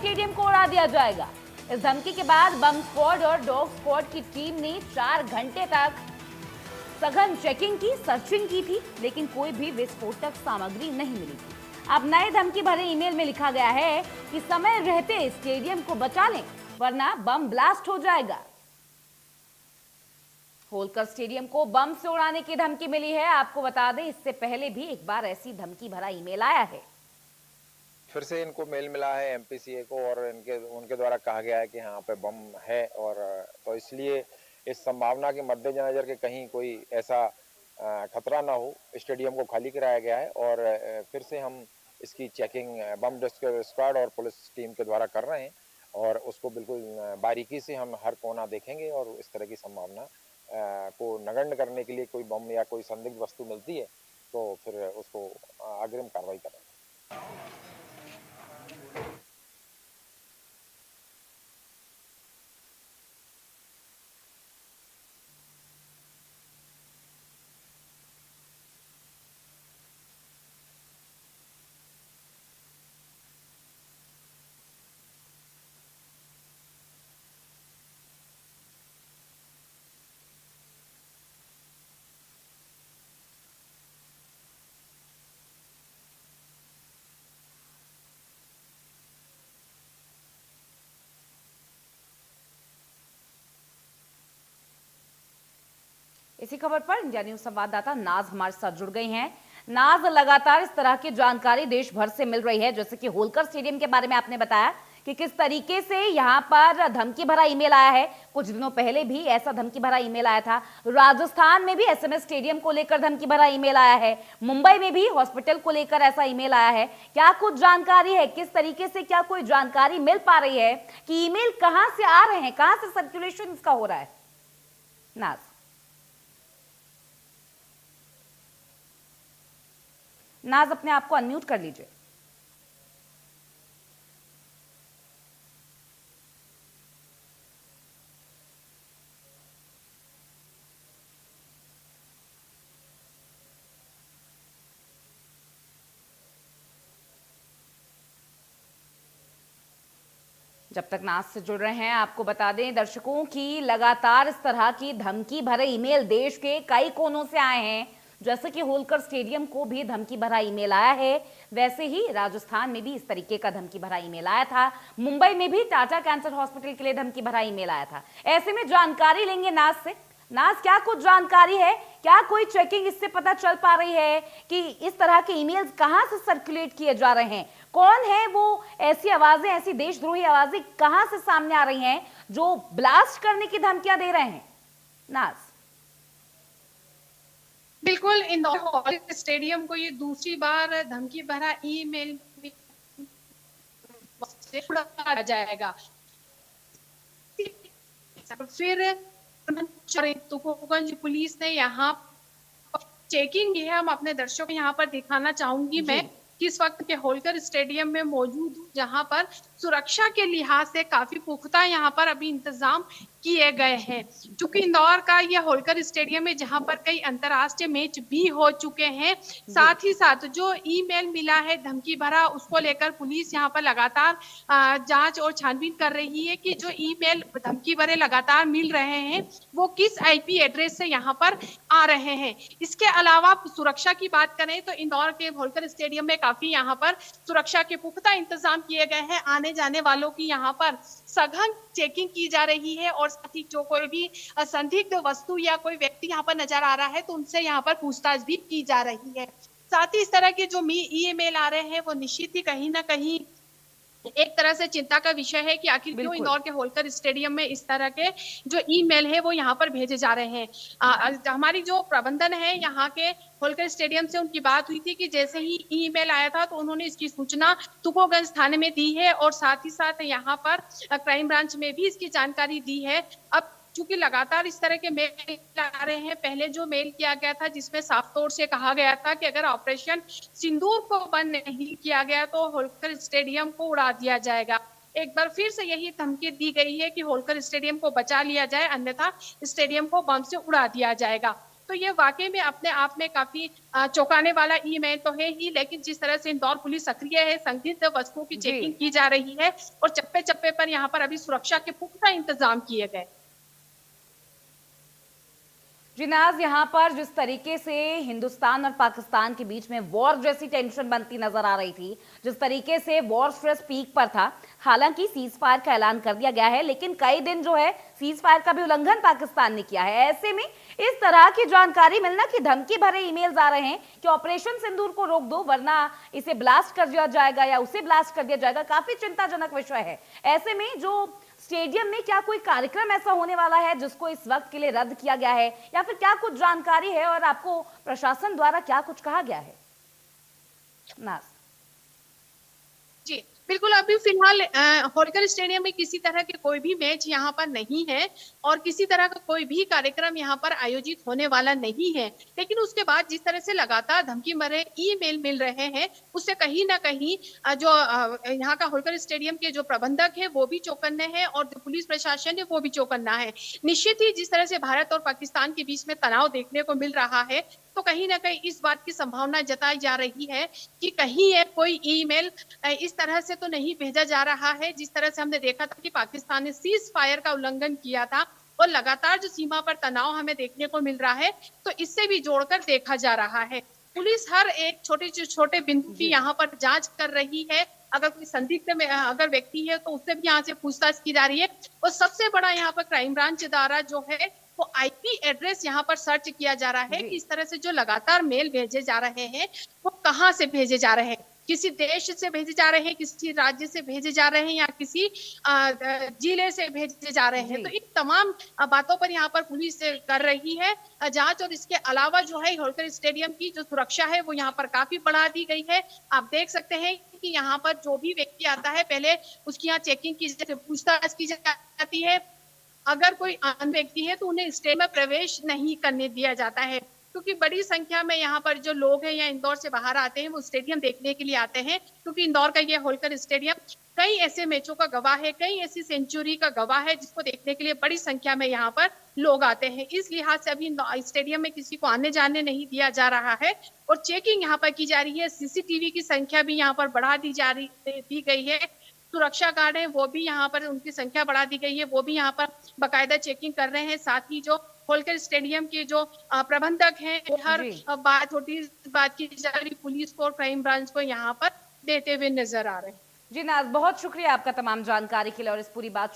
Stadium को उड़ा दिया जाएगा। इस धमकी के बाद बम स्क्वाड और डॉग स्क्वाड की टीम ने 4 घंटे तक सघन चेकिंग की, सर्चिंग की थी, लेकिन कोई भी विस्फोटक सामग्री नहीं मिली थी। अब नए धमकी भरे ईमेल में लिखा गया है कि समय रहते स्टेडियम को बचा लें, वरना बम ब्लास्ट हो जाएगा। होलकर स्टेडियम को बम से उड़ाने की धमकी मिली है। आपको बता दें, इससे पहले भी एक बार ऐसी धमकी भरा ईमेल आया है। फिर से इनको मेल मिला है एमपीसीए को और उनके द्वारा कहा गया है कि यहाँ पे बम है, और तो इसलिए इस संभावना के मद्देनजर के कहीं कोई ऐसा खतरा ना हो, स्टेडियम को खाली कराया गया है। और फिर से हम इसकी चेकिंग बम स्क्वाड और पुलिस टीम के द्वारा कर रहे हैं, और उसको बिल्कुल बारीकी से हम हर कोना देखेंगे, और इस तरह की संभावना को नगण्य करने के लिए कोई बम या कोई संदिग्ध वस्तु मिलती है तो फिर उसको अग्रिम कार्रवाई करेंगे। इसी खबर पर इंडिया न्यूज संवाददाता नाज हमारे साथ जुड़ गई हैं। नाज, लगातार इस तरह की जानकारी देश भर से मिल रही है, जैसे कि होलकर स्टेडियम के बारे में आपने बताया कि किस तरीके से यहां पर धमकी भरा ईमेल आया है। कुछ दिनों पहले भी ऐसा धमकी भरा ईमेल आया था। राजस्थान में भी एसएमएस स्टेडियम को लेकर धमकी भरा ईमेल आया है। मुंबई में भी हॉस्पिटल को लेकर ऐसा ईमेल आया है। क्या कुछ जानकारी है, किस तरीके से, क्या कोई जानकारी मिल पा रही है कि ईमेल कहां से आ रहे हैं, कहां से सर्कुलेशन इसका हो रहा है? नाज नाज अपने आप को अनम्यूट कर लीजिए। जब तक नाज से जुड़ रहे हैं, आपको बता दें दर्शकों की लगातार इस तरह की धमकी भरे ईमेल देश के कई कोनों से आए हैं। जैसे कि होलकर स्टेडियम को भी धमकी भरा ईमेल आया है, वैसे ही राजस्थान में भी इस तरीके का धमकी भरा ईमेल आया था। मुंबई में भी टाटा कैंसर हॉस्पिटल के लिए धमकी भरा ईमेल आया था। ऐसे में जानकारी लेंगे नाज से। नाज, क्या कुछ जानकारी है, क्या कोई चेकिंग इससे पता चल पा रही है कि इस तरह के ईमेल्स कहां से सर्कुलेट किए जा रहे हैं? कौन है वो ऐसी आवाजें, ऐसी देशद्रोही आवाजें कहां से सामने आ रही हैं जो ब्लास्ट करने की धमकियां दे रहे हैं? नाज, बिल्कुल, इंदौर हॉल स्टेडियम को ये दूसरी बार धमकी भरा ईमेल से उड़ाया जाएगा। फिर तुकोगंज पुलिस ने यहाँ चेकिंग की है। हम अपने दर्शकों को यहाँ पर दिखाना चाहूंगी मैं किस वक्त के होलकर स्टेडियम में मौजूद हूँ, जहाँ पर सुरक्षा के लिहाज से काफी पुख्ता यहाँ पर अभी इंतजाम किए गए हैं। चूंकि इंदौर का यह होलकर स्टेडियम है जहां पर कई अंतरराष्ट्रीय मैच भी हो चुके हैं। साथ ही साथ जो ईमेल मिला है धमकी भरा, उसको लेकर पुलिस यहाँ पर लगातार जांच और छानबीन कर रही है कि जो ईमेल धमकी भरे लगातार मिल रहे हैं वो किस आईपी एड्रेस से यहाँ पर आ रहे हैं। इसके अलावा सुरक्षा की बात करें तो इंदौर के होलकर स्टेडियम में काफी यहाँ पर सुरक्षा के पुख्ता इंतजाम किए गए हैं। आने जाने वालों की यहाँ पर सघन चेकिंग की जा रही है, और साथ ही जो कोई भी संदिग्ध वस्तु या कोई व्यक्ति यहाँ पर नजर आ रहा है तो उनसे यहाँ पर पूछताछ भी की जा रही है। साथ ही इस तरह के जो ईमेल आ रहे हैं वो निश्चित ही कहीं ना कहीं एक तरह से चिंता का विषय है कि आखिर क्यों इंदौर के होलकर स्टेडियम में इस तरह के जो ईमेल है वो यहाँ पर भेजे जा रहे हैं। हमारी जो प्रबंधन है यहाँ के होलकर स्टेडियम से, उनकी बात हुई थी कि जैसे ही ईमेल आया था तो उन्होंने इसकी सूचना तुकोगंज थाने में दी है, और साथ ही साथ यहाँ पर क्राइम ब्रांच में भी इसकी जानकारी दी है। अब चूंकि लगातार इस तरह के मेल आ रहे हैं, पहले जो मेल किया गया था जिसमें साफ तौर से कहा गया था कि अगर ऑपरेशन सिंदूर को बंद नहीं किया गया तो होलकर स्टेडियम को उड़ा दिया जाएगा। एक बार फिर से यही धमकी दी गई है कि होलकर स्टेडियम को बचा लिया जाए, अन्यथा स्टेडियम को बम से उड़ा दिया जाएगा। तो ये वाकई में अपने आप में काफी चौंकाने वाला ईमेल तो है ही, लेकिन जिस तरह से इंदौर पुलिस सक्रिय है, संदिग्ध वस्तुओं की जी चेकिंग की जा रही है और चप्पे चप्पे पर यहाँ पर अभी सुरक्षा के पुख्ता इंतजाम किए गए। जी नाज, यहाँ पर जिस तरीके से हिंदुस्तान और पाकिस्तान के बीच में वॉर जैसी टेंशन बनती नजर आ रही थी, जिस तरीके से वॉर स्ट्रेस पीक पर था, हालांकि सीज फायर का ऐलान कर दिया गया है, लेकिन कई दिन जो है सीज फायर का भी उल्लंघन पाकिस्तान ने किया है। ऐसे में इस तरह की जानकारी मिलना कि धमकी भरे ईमेल्स आ रहे हैं कि ऑपरेशन सिंदूर को रोक दो वरना इसे ब्लास्ट कर दिया जाएगा या उसे ब्लास्ट कर दिया जाएगा, काफी चिंताजनक विषय है। ऐसे में जो स्टेडियम में क्या कोई कार्यक्रम ऐसा होने वाला है जिसको इस वक्त के लिए रद्द किया गया है, या फिर क्या कुछ जानकारी है और आपको प्रशासन द्वारा क्या कुछ कहा गया है? नाज जी बिल्कुल, अभी फिलहाल होलकर स्टेडियम में किसी तरह के कोई भी मैच यहाँ पर नहीं है और किसी तरह का कोई भी कार्यक्रम यहाँ पर आयोजित होने वाला नहीं है। लेकिन उसके बाद जिस तरह से लगातार धमकी भरे ईमेल मिल रहे हैं, उससे कहीं ना कहीं जो यहाँ का होलकर स्टेडियम के जो प्रबंधक है वो भी चौकन्ने हैं और जो पुलिस प्रशासन है वो भी चौकन्ना है। निश्चित ही जिस तरह से भारत और पाकिस्तान के बीच में तनाव देखने को मिल रहा है, तो कहीं ना कहीं इस बात की संभावना जताई जा रही है कि कहीं ये कोई ईमेल इस तरह से तो नहीं भेजा जा रहा है जिस तरह से हमने देखा था कि पाकिस्तान ने सीज फायर का उल्लंघन किया था और लगातार जो सीमा पर तनाव हमें देखने को मिल रहा है, तो इससे भी जोड़कर देखा जा रहा है। पुलिस हर एक छोटे बिंदु की यहाँ पर जांच कर रही है। अगर कोई संदिग्ध में अगर व्यक्ति है तो उससे भी यहाँ से पूछताछ की जा रही है और सबसे बड़ा यहाँ पर क्राइम ब्रांच द्वारा जो है वो आईपी एड्रेस यहाँ पर सर्च किया जा रहा है कि इस तरह से जो लगातार मेल भेजे जा रहे हैं वो कहाँ से भेजे जा रहे हैं, किसी देश से भेजे जा रहे हैं, किसी राज्य से भेजे जा रहे हैं या किसी जिले से भेजे जा रहे हैं। तो इन तमाम बातों पर यहाँ पर पुलिस कर रही है जांच। और इसके अलावा जो है होलकर स्टेडियम की जो सुरक्षा है वो यहाँ पर काफी बढ़ा दी गई है। आप देख सकते हैं कि यहाँ पर जो भी व्यक्ति आता है पहले उसकी यहाँ चेकिंग की जाती है, पूछताछ की जाती है। अगर कोई अन्य व्यक्ति है तो उन्हें स्टेडियम में प्रवेश नहीं करने दिया जाता है, क्योंकि बड़ी संख्या में यहाँ पर जो लोग हैं या इंदौर से बाहर आते हैं वो स्टेडियम देखने के लिए आते हैं, क्योंकि इंदौर का ये होलकर स्टेडियम कई ऐसे मैचों का गवाह है, कई ऐसी सेंचुरी का गवाह है जिसको देखने के लिए बड़ी संख्या में यहाँ पर लोग आते हैं। इस लिहाज से अभी स्टेडियम में किसी को आने जाने नहीं दिया जा रहा है और चेकिंग यहाँ पर की जा रही है। सीसीटीवी की संख्या भी यहाँ पर बढ़ा दी गई है। सुरक्षा गार्ड है वो भी यहाँ पर उनकी संख्या बढ़ा दी गई है, वो भी यहाँ पर बाकायदा चेकिंग कर रहे हैं। साथ ही जो होलकर स्टेडियम के जो प्रबंधक हैं हर बात छोटी बात की जानकारी पुलिस को और क्राइम ब्रांच को यहाँ पर देते हुए नजर आ रहे हैं। जी नाज, बहुत शुक्रिया आपका तमाम जानकारी के लिए और इस पूरी बातचीत